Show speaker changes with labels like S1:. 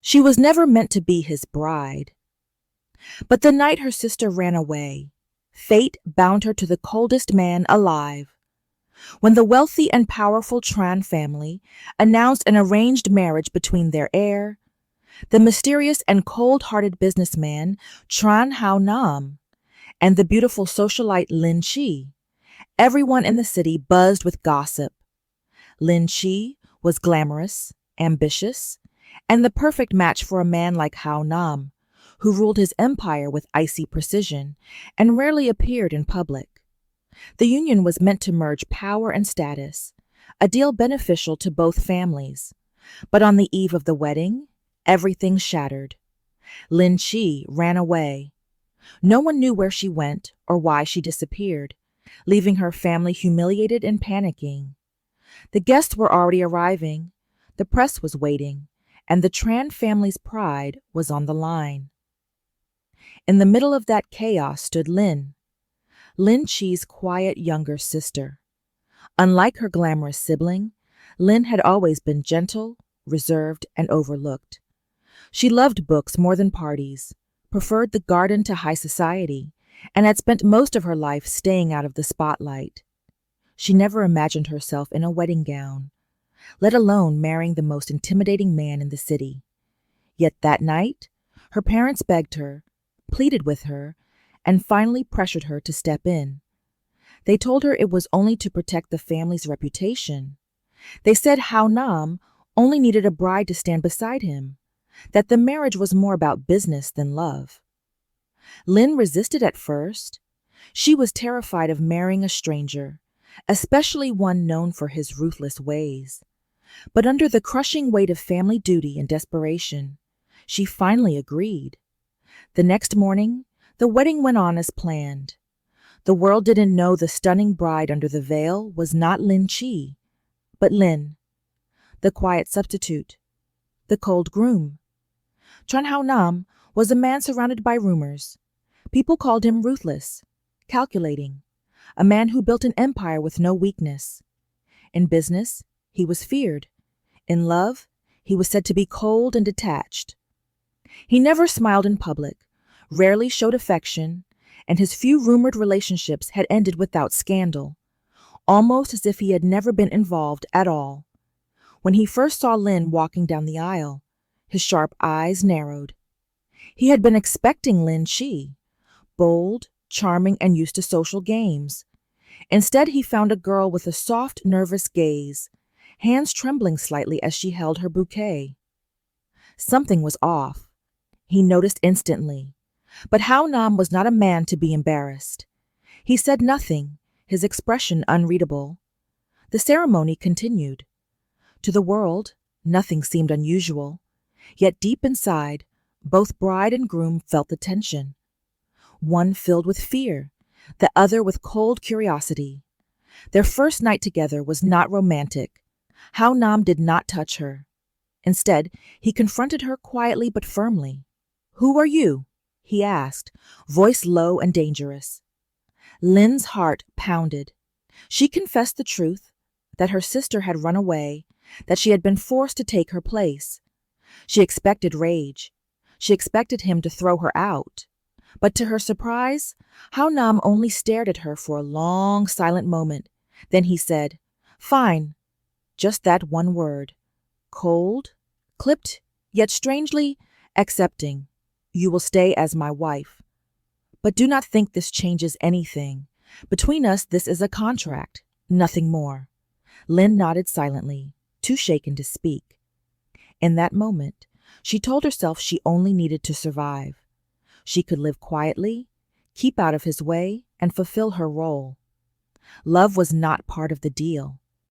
S1: She was never meant to be his bride. But the night her sister ran away, fate bound her to the coldest man alive. When the wealthy and powerful Tran family announced an arranged marriage between their heir, the mysterious and cold-hearted businessman Trần Hạo Nam, and the beautiful socialite Linh, everyone in the city buzzed with gossip. Linh was glamorous, ambitious, and the perfect match for a man like Hạo Nam, who ruled his empire with icy precision and rarely appeared in public. The union was meant to merge power and status, a deal beneficial to both families. But on the eve of the wedding, everything shattered. Linh ran away. No one knew where she went or why she disappeared, leaving her family humiliated and panicking. The guests were already arriving, the press was waiting, and the Tran family's pride was on the line. In the middle of that chaos stood Linh, quiet younger sister. Unlike her glamorous sibling, Linh had always been gentle, reserved, and overlooked. She loved books more than parties, preferred the garden to high society, and had spent most of her life staying out of the spotlight. She never imagined herself in a wedding gown, let alone marrying the most intimidating man in the city. Yet that night, her parents begged her, pleaded with her, and finally pressured her to step in. They told her it was only to protect the family's reputation. They said Hạo Nam only needed a bride to stand beside him, that the marriage was more about business than love. Linh resisted at first. She was terrified of marrying a stranger, especially one known for his ruthless ways. But under the crushing weight of family duty and desperation, she finally agreed. The next morning, the wedding went on as planned. The world didn't know the stunning bride under the veil was not Linh, but Linh, the quiet substitute, the cold groom. Trần Hạo Nam was a man surrounded by rumors. People called him ruthless, calculating, a man who built an empire with no weakness. In business, he was feared. In love, he was said to be cold and detached. He never smiled in public, rarely showed affection, and his few rumored relationships had ended without scandal, almost as if he had never been involved at all. When he first saw Linh walking down the aisle, his sharp eyes narrowed. He had been expecting Linh, bold, charming, and used to social games. Instead, he found a girl with a soft, nervous gaze, hands trembling slightly as she held her bouquet. Something was off. He noticed instantly. But Hạo Nam was not a man to be embarrassed. He said nothing, his expression unreadable. The ceremony continued. To the world, nothing seemed unusual. Yet deep inside, both bride and groom felt the tension. One filled with fear, the other with cold curiosity. Their first night together was not romantic. Hạo Nam did not touch her. Instead, he confronted her quietly but firmly. "Who are you?" he asked, voice low and dangerous. Lin's heart pounded. She confessed the truth, that her sister had run away, that she had been forced to take her place. She expected rage. She expected him to throw her out. But to her surprise, Hạo Nam only stared at her for a long, silent moment. Then he said, "Fine." Just that one word. Cold, clipped, yet strangely accepting. "You will stay as my wife. But do not think this changes anything. Between us, this is a contract, nothing more." Linh nodded silently, too shaken to speak. In that moment, she told herself she only needed to survive. She could live quietly, keep out of his way, and fulfill her role. Love was not part of the deal.